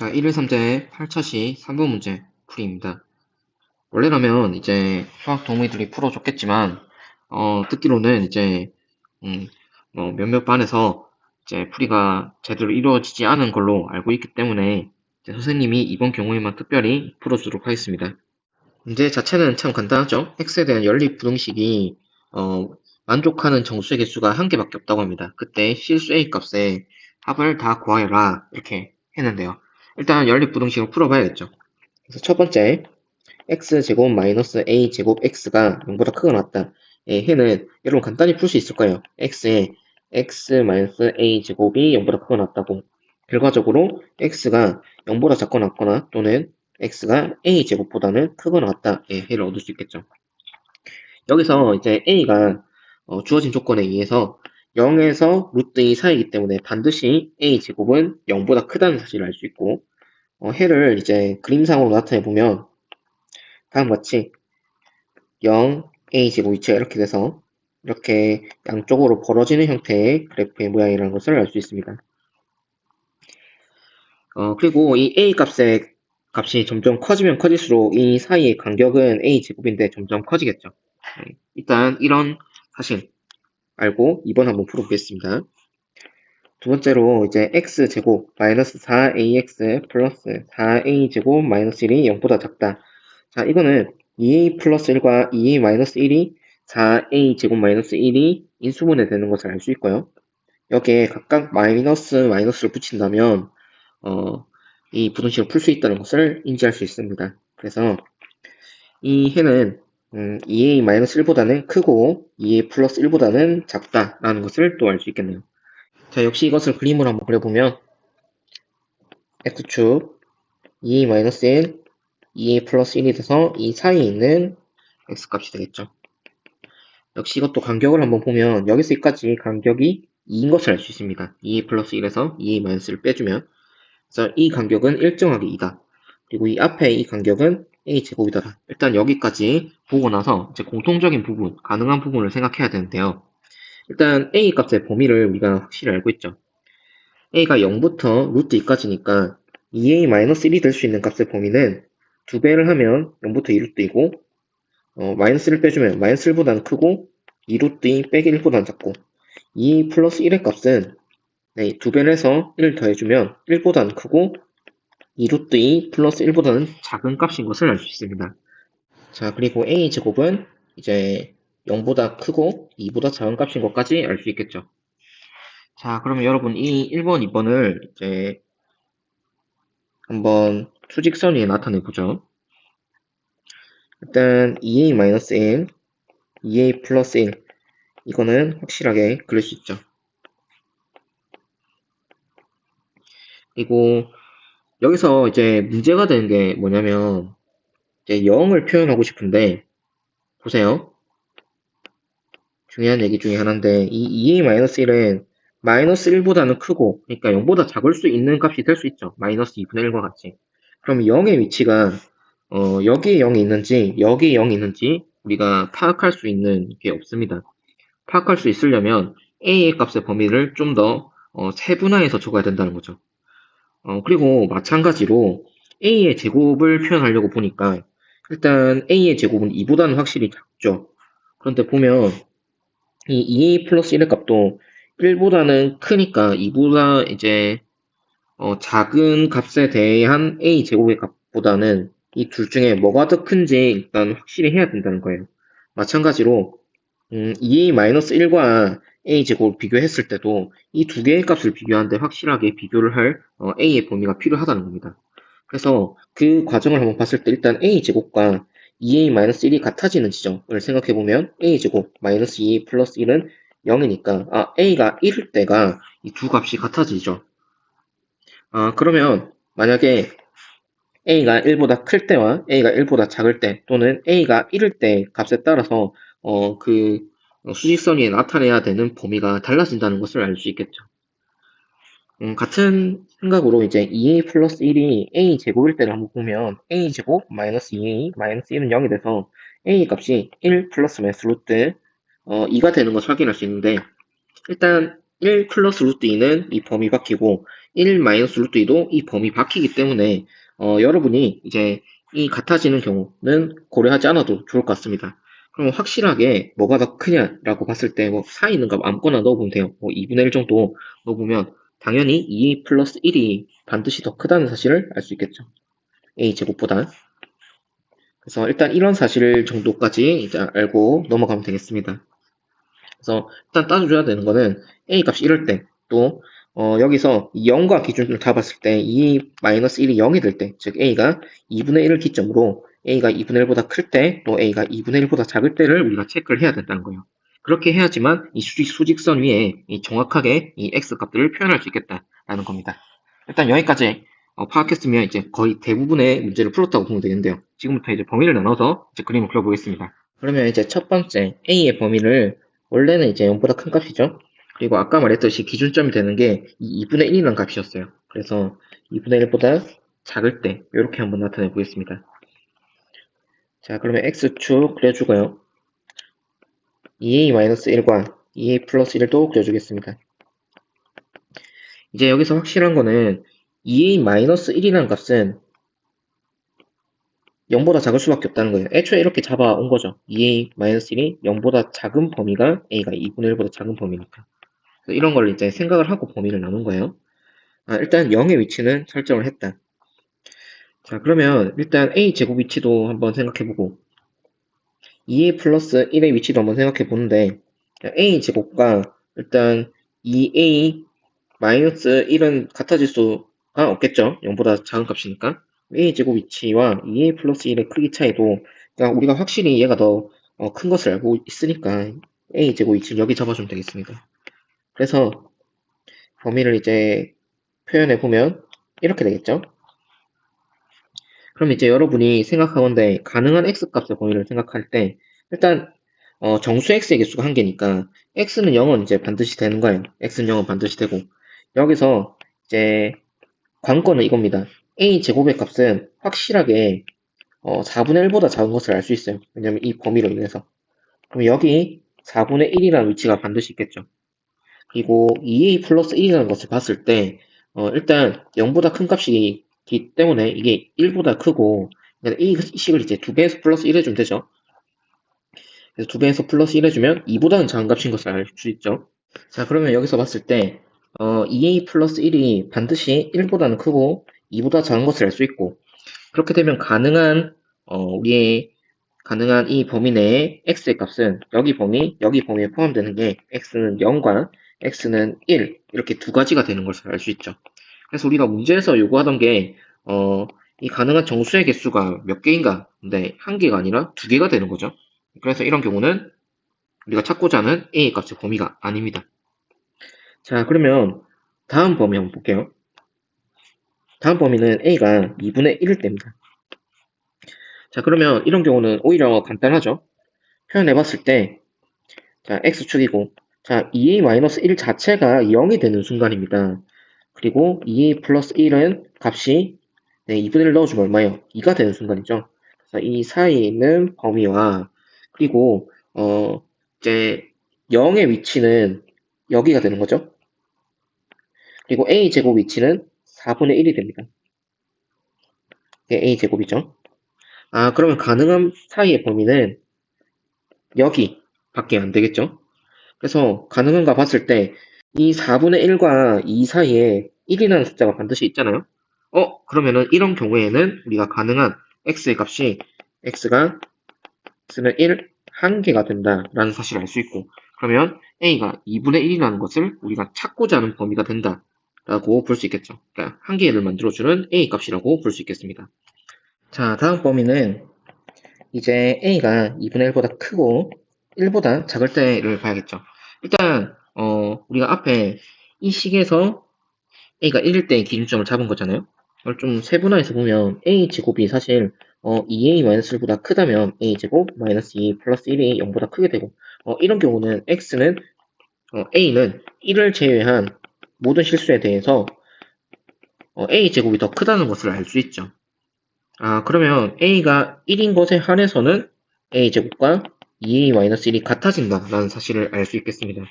자, 1일 3제 8차시 3번 문제 풀이입니다. 원래라면 이제 수학 도우미들이 풀어줬겠지만, 듣기로는 이제, 음, 몇몇 반에서 이제 풀이가 제대로 이루어지지 않은 걸로 알고 있기 때문에 이제 선생님이 이번 경우에만 특별히 풀어주도록 하겠습니다. 문제 자체는 참 간단하죠. x에 대한 연립 부등식이, 만족하는 정수의 개수가 한 개밖에 없다고 합니다. 그때 실수 a 값에 합을 다 구하여라. 이렇게 했는데요. 일단 연립 부등식을 풀어봐야겠죠. 그래서 첫 번째, x제곱 마이너스 a제곱 x가 0보다 크거나 같다. 예, 해는 여러분 간단히 풀 수 있을 거예요. x에 x 마이너스 a제곱이 0보다 크거나 같다고. 결과적으로 x가 0보다 작거나 같거나 또는 x가 a제곱보다는 크거나 같다. 예, 해를 얻을 수 있겠죠. 여기서 이제 a가 주어진 조건에 의해서 0에서 루트 2 사이이기 때문에 반드시 a제곱은 0보다 크다는 사실을 알 수 있고, 해를 이제 그림상으로 나타내 보면 다음과 같이 0, a제곱 위치가 이렇게 돼서 이렇게 양쪽으로 벌어지는 형태의 그래프의 모양이라는 것을 알 수 있습니다. 그리고 이 a 값이 점점 커지면 커질수록 이 사이의 간격은 a제곱인데 점점 커지겠죠. 네, 일단 이런 사실 알고 2번 한번 풀어보겠습니다. 두 번째로 이제 x제곱 마이너스 4ax 플러스 4a제곱 마이너스 1이 0보다 작다. 자, 이거는 2a 플러스 1과 2a 마이너스 1이 4a 제곱 마이너스 1이 인수분해 되는 것을 알 수 있고요. 여기에 각각 마이너스를 붙인다면 이 부등식을 풀 수 있다는 것을 인지할 수 있습니다. 그래서 이 해는 2a 마이너스 1보다는 크고 2a 플러스 1보다는 작다라는 것을 또 알 수 있겠네요. 자, 역시 이것을 그림으로 한번 그려보면 x축 2a 마이너스 1, 2a 플러스 1이 돼서 이 사이에 있는 x값이 되겠죠. 역시 이것도 간격을 한번 보면 여기서 여기까지 간격이 2인 것을 알 수 있습니다. 2a 플러스 1에서 2a 마이너스를 빼주면, 그래서 이 간격은 일정하게 2다. 그리고 이 앞에 이 간격은 a제곱이다. 일단 여기까지 보고 나서 이제 공통적인 부분, 가능한 부분을 생각해야 되는데요. 일단 a 값의 범위를 우리가 확실히 알고 있죠. a가 0부터 루트 2까지니까 2a-1이 될 수 있는 값의 범위는 2배를 하면 0부터 2루트이고, 마이너스를 빼주면 마이너스 1보다는 크고 2루트 2 빼기 1보다는 작고, 2 플러스 1의 값은 2배를 해서 1 더해주면 1보다는 크고 2루트 2 플러스 1보다는 작은 값인 것을 알 수 있습니다. 자, 그리고 a제곱은 이제 0보다 크고 2보다 작은 값인 것까지 알 수 있겠죠. 자, 그러면 여러분 이 1번, 2번을 이제 한번 수직선 위에 나타내 보죠. 일단 2a-1, 2a 플러스 1, 이거는 확실하게 그릴 수 있죠. 그리고 여기서 이제 문제가 되는 게 뭐냐면 이제 0을 표현하고 싶은데, 보세요. 중요한 얘기 중에 하나인데 이 2a-1은 마이너스 1보다는 크고, 그러니까 0보다 작을 수 있는 값이 될 수 있죠. 마이너스 2분의 1과 같이. 그럼 0의 위치가 여기에 0이 있는지 여기에 0이 있는지 우리가 파악할 수 있는 게 없습니다. 파악할 수 있으려면 a의 값의 범위를 좀 더 세분화해서 적어야 된다는 거죠. 그리고 마찬가지로 a의 제곱을 표현하려고 보니까 일단 a의 제곱은 2보다는 확실히 작죠. 그런데 보면 이 2a 플러스 1의 값도 1보다는 크니까 2보다 이제 작은 값에 대한 a 제곱의 값보다는 이 둘 중에 뭐가 더 큰지 일단 확실히 해야 된다는 거예요. 마찬가지로 2a-1과 a 제곱을 비교했을 때도 이 두 개의 값을 비교하는데 확실하게 비교를 할 a의 범위가 필요하다는 겁니다. 그래서 그 과정을 한번 봤을 때 일단 a 제곱과 2a-1이 같아지는 지점을 생각해보면 a 제곱 마이너스 2a 플러스 1은 0이니까 a가 1일 때가 이 두 값이 같아지죠. 그러면 만약에 a가 1보다 클 때와 a가 1보다 작을 때 또는 a가 1일 때 값에 따라서 그 수직선 위에 나타내야 되는 범위가 달라진다는 것을 알 수 있겠죠. 같은 생각으로 이제 2a 플러스 1이 a 제곱일 때를 한번 보면 a 제곱 마이너스 2a 마이너스 1은 0이 돼서 a 값이 1 플러스 마이너스 루트 2가 되는 것을 확인할 수 있는데, 일단 1 플러스 루트 2는 이 범위 바뀌고 1 루트 2도 이 범위 바뀌기 때문에 여러분이 이제 이 같아지는 경우는 고려하지 않아도 좋을 것 같습니다. 그럼 확실하게 뭐가 더 크냐라고 봤을 때 뭐 사이 있는 값 아무거나 넣어보면 돼요. 뭐 2분의 1 정도 넣어보면 당연히 2 플러스 1이 반드시 더 크다는 사실을 알 수 있겠죠. a 제곱보다. 그래서 일단 이런 사실 정도까지 이제 알고 넘어가면 되겠습니다. 그래서 일단 따져줘야 되는 거는 a 값이 이럴 때, 또 여기서 0과 기준을 잡았을 때 2-1이 0이 될 때, 즉 a가 2분의 1을 기점으로 a가 2분의 1보다 클 때, 또 a가 2분의 1보다 작을 때를 우리가 체크를 해야 된다는 거예요. 그렇게 해야지만 이 수직선 위에 정확하게 이 x 값들을 표현할 수 있겠다라는 겁니다. 일단 여기까지 파악했으면 이제 거의 대부분의 문제를 풀었다고 보면 되는데요. 지금부터 이제 범위를 나눠서 이제 그림을 그려보겠습니다. 그러면 이제 첫 번째 a의 범위를 원래는 이제 0보다 큰 값이죠. 그리고 아까 말했듯이 기준점이 되는 게 이 2분의 1이라는 값이었어요. 그래서 2분의 1보다 작을 때 이렇게 한번 나타내 보겠습니다. 자, 그러면 x축 그려주고요. 2a-1과 2a 플러스 1도 그려주겠습니다. 이제 여기서 확실한 거는 2a-1이라는 값은 0보다 작을 수밖에 없다는 거예요. 애초에 이렇게 잡아온 거죠. 2a-1이 0보다 작은 범위가 a가 2분의 1보다 작은 범위니까. 이런 걸 이제 생각을 하고 범위를 나눈 거예요. 일단 0의 위치는 설정을 했다. 자, 그러면 일단 a 제곱 위치도 한번 생각해보고 2a 플러스 1의 위치도 한번 생각해보는데 a 제곱과 일단 2a 마이너스 1은 같아질 수가 없겠죠. 0보다 작은 값이니까. a 제곱 위치와 2a 플러스 1의 크기 차이도 그러니까 우리가 확실히 얘가 더 큰 것을 알고 있으니까 a 제곱 위치를 여기 잡아주면 되겠습니다. 그래서 범위를 이제 표현해 보면 이렇게 되겠죠. 그럼 이제 여러분이 생각하건대 가능한 x값의 범위를 생각할 때 일단 정수 x의 개수가 1개니까 x는 0은 이제 반드시 되는 거예요. x는 0은 반드시 되고 여기서 이제 관건은 이겁니다. a 제곱의 값은 확실하게 4분의 1보다 작은 것을 알 수 있어요. 왜냐면 이 범위로 인해서. 그럼 여기 4분의 1이라는 위치가 반드시 있겠죠. 그리고 2a 플러스 1이라는 것을 봤을 때 일단 0보다 큰 값이기 때문에 이게 1보다 크고 이 식을 이제 2배에서 플러스 1 해주면 되죠. 그래서 2배에서 플러스 1 해주면 2보다는 작은 값인 것을 알 수 있죠. 자, 그러면 여기서 봤을 때 2a 플러스 1이 반드시 1보다는 크고 2보다 작은 것을 알 수 있고 그렇게 되면 우리의 가능한 이 범위 내에 x의 값은 여기 범위에 포함되는 게 x는 0과 x는 1 이렇게 두 가지가 되는 것을 알 수 있죠. 그래서 우리가 문제에서 요구하던 게 이 가능한 정수의 개수가 몇 개인가? 근데 한 개가 아니라 두 개가 되는 거죠. 그래서 이런 경우는 우리가 찾고자 하는 a 값의 범위가 아닙니다. 자, 그러면 다음 범위 한번 볼게요. 다음 범위는 a가 2분의 1일 때입니다. 자, 그러면 이런 경우는 오히려 간단하죠. 표현해봤을 때, 자, x축이고, 자, 2a-1 자체가 0이 되는 순간입니다. 그리고 2a 플러스 1은 값이 2분의 1 넣어주면 얼마예요? 2가 되는 순간이죠. 그래서 이 사이에 있는 범위와, 그리고, 이제, 0의 위치는 여기가 되는 거죠. 그리고 a 제곱 위치는 4분의 1이 됩니다. 이게 a 제곱이죠. 그러면 가능한 사이의 범위는 여기 밖에 안 되겠죠? 그래서 가능한가 봤을 때 이 4분의 1과 2 사이에 1이라는 숫자가 반드시 있잖아요? 그러면은 이런 경우에는 우리가 가능한 x의 값이 x가 x는 1, 한 개가 된다라는 사실을 알 수 있고 그러면 a가 2분의 1이라는 것을 우리가 찾고자 하는 범위가 된다라고 볼 수 있겠죠. 그러니까 한 개를 만들어주는 a 값이라고 볼 수 있겠습니다. 자, 다음 범위는 이제 a가 2분의 1보다 크고 1보다 작을 때를 봐야겠죠. 일단 우리가 앞에 이 식에서 a가 1일 때의 기준점을 잡은 거잖아요. 이걸 좀 세분화해서 보면 a 제곱이 사실 2a-1보다 크다면 a 제곱 마이너스 2 플러스 1이 0보다 크게 되고 이런 경우는 x는 a는 1을 제외한 모든 실수에 대해서 a 제곱이 더 크다는 것을 알 수 있죠. 그러면 a가 1인 것에 한해서는 a 제곱과 2a-1이 같아진다라는 사실을 알 수 있겠습니다.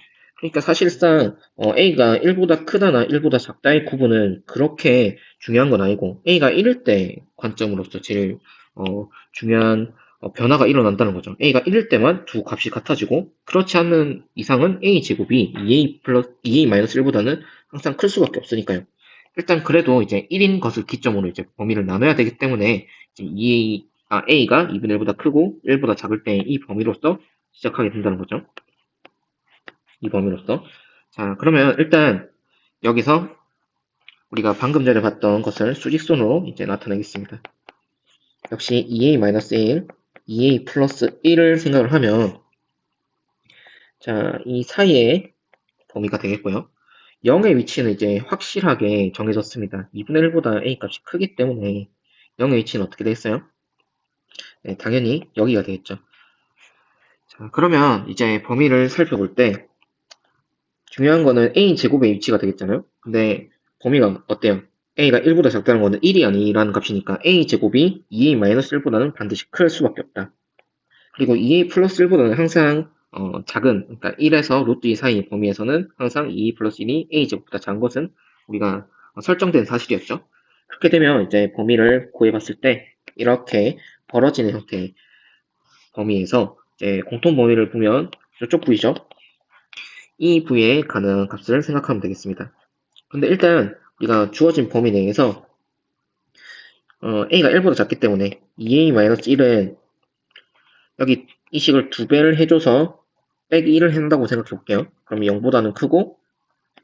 그러니까 사실상 A가 1보다 크다나 1보다 작다의 구분은 그렇게 중요한 건 아니고 A가 1일 때 관점으로서 제일 중요한 변화가 일어난다는 거죠. A가 1일 때만 두 값이 같아지고 그렇지 않는 이상은 A 제곱이 2A-1보다는 항상 클 수밖에 없으니까요. 일단 그래도 이제 1인 것을 기점으로 이제 범위를 나눠야 되기 때문에 이제 A가 2분의 1보다 크고 1보다 작을 때 이 범위로서 시작하게 된다는 거죠. 이 범위로서. 자, 그러면 일단 여기서 우리가 방금 전에 봤던 것을 수직선으로 이제 나타내겠습니다. 역시 2a-1, 2a 플러스 1을 생각을 하면 자, 이 사이에 범위가 되겠고요. 0의 위치는 이제 확실하게 정해졌습니다. 2분의 1보다 a 값이 크기 때문에 0의 위치는 어떻게 되겠어요? 네, 당연히 여기가 되겠죠. 자, 그러면 이제 범위를 살펴볼 때 중요한 거는 a 제곱의 위치가 되겠잖아요. 근데 범위가 어때요? a가 1보다 작다는 거는 1이 아니라는 값이니까 a 제곱이 2a-1보다는 반드시 클 수밖에 없다. 그리고 2a 플러스 1보다는 항상 작은, 그러니까 1에서 루트 2 사이의 범위에서는 항상 2a 플러스 1이 a 제곱보다 작은 것은 우리가 설정된 사실이었죠. 그렇게 되면 이제 범위를 구해봤을 때 이렇게 벌어지는 형태의 범위에서 이제 공통 범위를 보면 이쪽 부위죠. 이 부위에 가능한 값을 생각하면 되겠습니다. 근데 일단 우리가 주어진 범위 내에서 a가 1보다 작기 때문에 2a-1은 여기 이 식을 2배를 해줘서 빼기 1을 한다고 생각해 볼게요. 그럼 0보다는 크고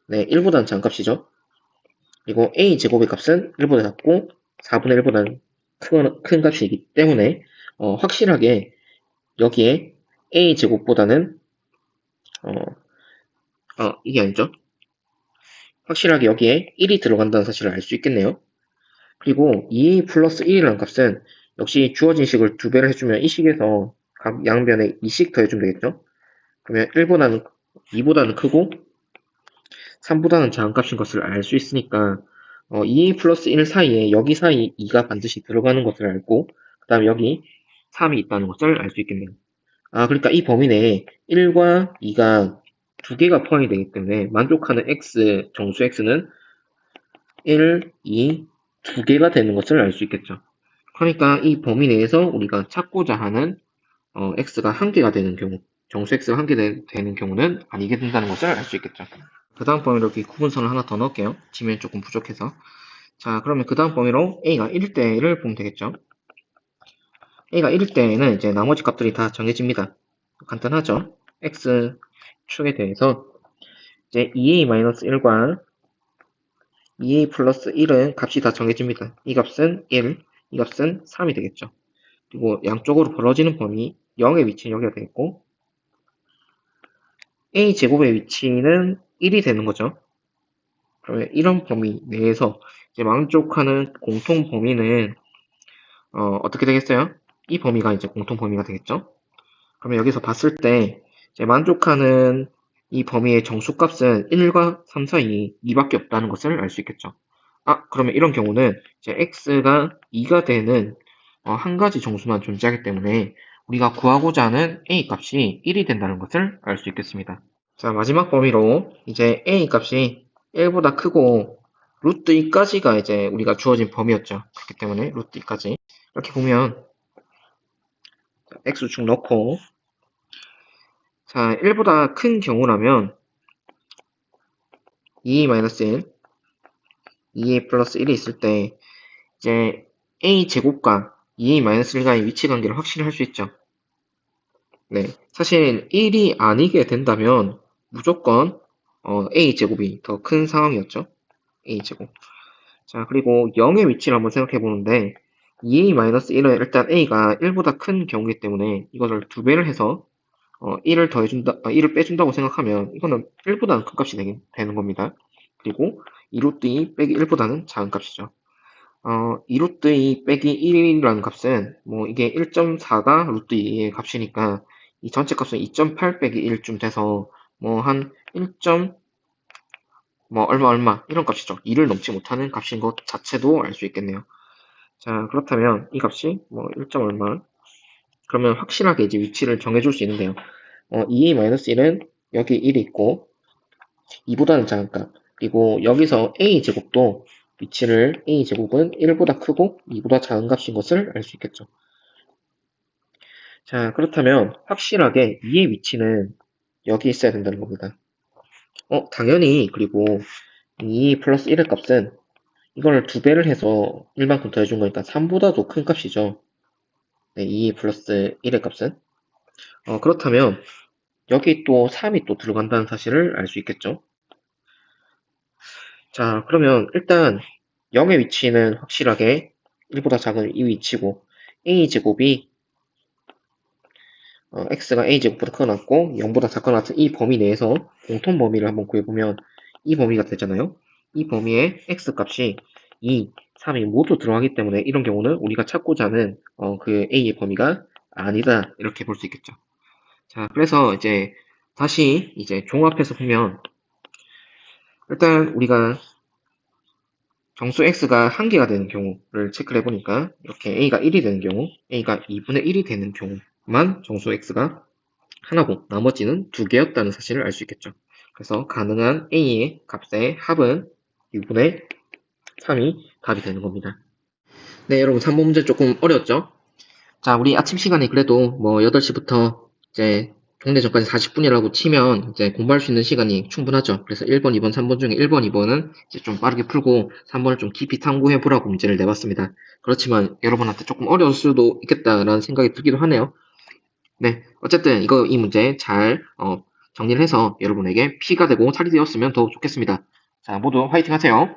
네, 1보다는 작은 값이죠. 그리고 a 제곱의 값은 1보다 작고 4분의 1보다는 큰 값이기 때문에 확실하게 여기에 a 제곱보다는 어, 이게 아니죠. 확실하게 여기에 1이 들어간다는 사실을 알 수 있겠네요. 그리고 2a 플러스 1이라는 값은 역시 주어진 식을 2배를 해주면 이 식에서 각 양변에 2씩 더해주면 되겠죠. 그러면 1보다는 2보다는 크고 3보다는 작은 값인 것을 알 수 있으니까 2a 플러스 1 사이에 여기 사이 2가 반드시 들어가는 것을 알고 그 다음에 여기 3이 있다는 것을 알 수 있겠네요. 아 그러니까 이 범위 내에 1과 2가 두 개가 포함이 되기 때문에 만족하는 x, 정수 x는 1, 2, 두 개가 되는 것을 알 수 있겠죠. 그러니까 이 범위 내에서 우리가 찾고자 하는 x가 한 개가 되는 경우, 정수 x가 한 개 되는 경우는 아니게 된다는 것을 알 수 있겠죠. 그 다음 범위로 이렇게 구분선을 하나 더 넣을게요. 지면이 조금 부족해서. 자, 그러면 그 다음 범위로 a가 1일 때를 보면 되겠죠. a가 1일 때는 이제 나머지 값들이 다 정해집니다. 간단하죠. x축에 대해서 이제 2a-1과 2a 플러스 1은 값이 다 정해집니다. 이 값은 1, 이 값은 3이 되겠죠. 그리고 양쪽으로 벌어지는 범위 0의 위치는 여기가 되겠고 a 제곱의 위치는 1이 되는 거죠. 그러면 이런 범위 내에서 이제 만족하는 공통 범위는 어떻게 되겠어요? 이 범위가 이제 공통 범위가 되겠죠. 그러면 여기서 봤을 때 이제 만족하는 이 범위의 정수값은 1과 3 사이 2밖에 없다는 것을 알 수 있겠죠. 아, 그러면 이런 경우는 이제 x가 2가 되는 한 가지 정수만 존재하기 때문에 우리가 구하고자 하는 a 값이 1이 된다는 것을 알 수 있겠습니다. 자, 마지막 범위로 이제 a 값이 1보다 크고 루트 2까지가 이제 우리가 주어진 범위였죠. 그렇기 때문에 루트 2까지 이렇게 보면 x축 넣고 자, 1보다 큰 경우라면 2a-1, 2a 플러스 1이 있을 때 이제 a 제곱과 2a-1과의 위치 관계를 확실히 할 수 있죠. 네, 사실 1이 아니게 된다면 무조건 a 제곱이 더 큰 상황이었죠. a 제곱. 자, 그리고 0의 위치를 한번 생각해 보는데 2a-1은 일단 a가 1보다 큰 경우이기 때문에 이것을 2배를 해서 1을 더해준다, 1을 빼준다고 생각하면 이거는 1보다는 큰 값이 되는 겁니다. 그리고 2루트 2 빼기 1보다는 작은 값이죠. 2루트 2 빼기 1이라는 값은 뭐 이게 1.4가 루트 2의 값이니까 이 전체 값은 2.8 빼기 1쯤 돼서 뭐 한 1. 뭐 얼마 이런 값이죠. 2를 넘지 못하는 값인 것 자체도 알 수 있겠네요. 자, 그렇다면 이 값이 뭐 1. 얼마 그러면 확실하게 이제 위치를 정해줄 수 있는데요. 2a-1은 여기 1이 있고 2보다는 작은 값. 그리고 여기서 a제곱도 위치를 a제곱은 1보다 크고 2보다 작은 값인 것을 알 수 있겠죠. 자, 그렇다면 확실하게 2의 위치는 여기 있어야 된다는 겁니다. 당연히 그리고 2 플러스 1의 값은 이걸 2배를 해서 1만큼 더해준 거니까 3보다도 큰 값이죠. 네, 2 플러스 1의 값은. 그렇다면 여기 또 3이 또 들어간다는 사실을 알 수 있겠죠. 자, 그러면 일단 0의 위치는 확실하게 1보다 작은 이 위치고 a제곱이 x가 a제곱보다 커놨고 0보다 작거나 같은 이 범위 내에서 공통 범위를 한번 구해보면 이 범위가 되잖아요. 이 범위에 x 값이 2, 3이 모두 들어가기 때문에 이런 경우는 우리가 찾고자 하는 그 a의 범위가 아니다 이렇게 볼 수 있겠죠. 자, 그래서 이제 다시 이제 종합해서 보면 일단 우리가 정수 x가 1개가 되는 경우를 체크를 해보니까 이렇게 a가 1이 되는 경우, a가 2분의 1이 되는 경우만 정수 x가 하나고 나머지는 2개였다는 사실을 알 수 있겠죠. 그래서 가능한 a의 값의 합은 2분의 3이 답이 되는 겁니다. 네, 여러분 3번 문제 조금 어려웠죠? 자, 우리 아침 시간에 그래도 뭐 8시부터 이제 종례 전까지 40분이라고 치면 이제 공부할 수 있는 시간이 충분하죠. 그래서 1번, 2번, 3번 중에 1번, 2번은 이제 좀 빠르게 풀고 3번을 좀 깊이 탐구해 보라고 문제를 내봤습니다. 그렇지만 여러분한테 조금 어려울 수도 있겠다라는 생각이 들기도 하네요. 네, 어쨌든 이 문제 잘 정리를 해서 여러분에게 피가 되고 살이 되었으면 더 좋겠습니다. 자, 모두 화이팅 하세요.